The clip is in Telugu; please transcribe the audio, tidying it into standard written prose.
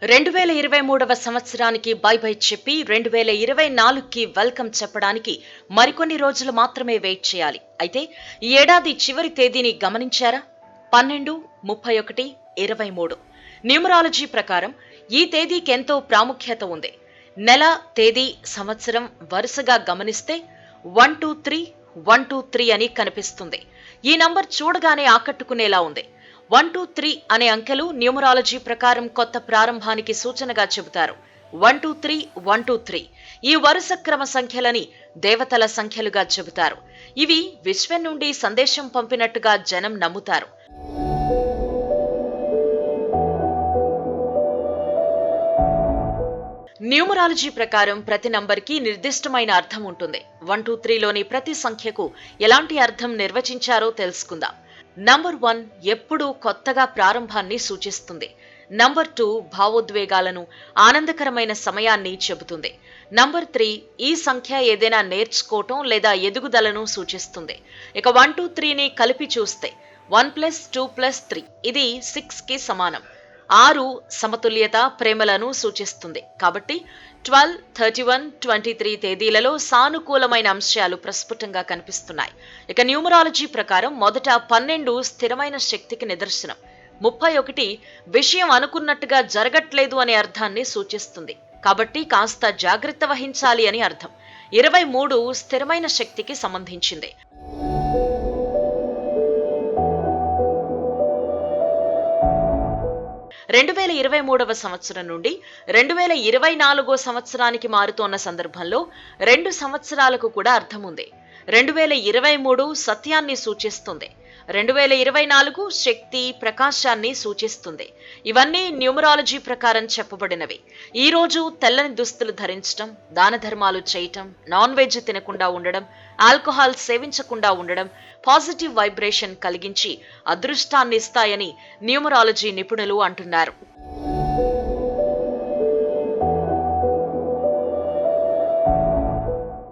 2023వ సంవత్సరానికి బై బై చెప్పి 2024కి వెల్కమ్ చెప్పడానికి మరికొన్ని రోజులు మాత్రమే వెయిట్ చేయాలి. అయితే ఈ ఏడాది చివరి తేదీని గమనించారా? 12, 31, 23. న్యూమరాలజీ ప్రకారం ఈ తేదీకి ఎంతో ప్రాముఖ్యత ఉంది. నెల, తేదీ, సంవత్సరం వరుసగా గమనిస్తే 123 123 అని కనిపిస్తుంది. ఈ నంబర్ చూడగానే ఆకట్టుకునేలా ఉంది. 123 అనే అంకెలు న్యూమరాలజీ ప్రకారం కొత్త ప్రారంభానికి సూచనగా చెబుతారు. 123 123 ఈ వరుస క్రమ సంఖ్యలని దేవతల సంఖ్యలుగా చెబుతారు. ఇవి విశ్వం నుండి సందేశం పంపినట్టుగా జనం నమ్ముతారు. న్యూమరాలజీ ప్రకారం ప్రతి నంబర్కి నిర్దిష్టమైన అర్థం ఉంటుంది. 123లోని ప్రతి సంఖ్యకు ఎలాంటి అర్థం నిర్వచించారో తెలుసుకుందాం. నంబర్ 1 ఎప్పుడూ కొత్తగా ప్రారంభాన్ని సూచిస్తుంది. నంబర్ 2 భావోద్వేగాలను, ఆనందకరమైన సమయాన్ని చెబుతుంది. నంబర్ 3 ఈ సంఖ్య ఏదైనా నేర్చుకోవటం లేదా ఎదుగుదలను సూచిస్తుంది. ఇక 123ని కలిపి చూస్తే 1 + 2 + 3 ఇది 6కి సమానం. 6 సమతుల్యత, ప్రేమలను సూచిస్తుంది. కాబట్టి 12, 31, 23 తేదీలలో సానుకూలమైన అంశాలు ప్రస్ఫుటంగా కనిపిస్తున్నాయి. ఇక న్యూమరాలజీ ప్రకారం మొదట 12 స్థిరమైన శక్తికి నిదర్శనం. 31 విషయం అనుకున్నట్టుగా జరగట్లేదు అనే అర్థాన్ని సూచిస్తుంది. కాబట్టి కాస్త జాగ్రత్త వహించాలి అని అర్థం. 23 స్థిరమైన శక్తికి సంబంధించింది. 2023వ సంవత్సరం నుండి 2024 సంవత్సరానికి మారుతోన్న సందర్భంలో 2 సంవత్సరాలకు కూడా అర్థం ఉంది. 2023 సత్యాన్ని సూచిస్తుంది. 2024 శక్తి, ప్రకాశాన్ని సూచిస్తుంది. ఇవన్నీ న్యూమరాలజీ ప్రకారం చెప్పబడినవి. ఈ రోజు తెల్లని దుస్తులు ధరించడం, దాన ధర్మాలు చేయటం, నాన్ వెజ్ తినకుండా ఉండడం, ఆల్కహాల్ సేవించకుండా ఉండడం పాజిటివ్ వైబ్రేషన్ కలిగించి అదృష్టాన్ని ఇస్తాయని న్యూమరాలజీ నిపుణులు అంటున్నారు.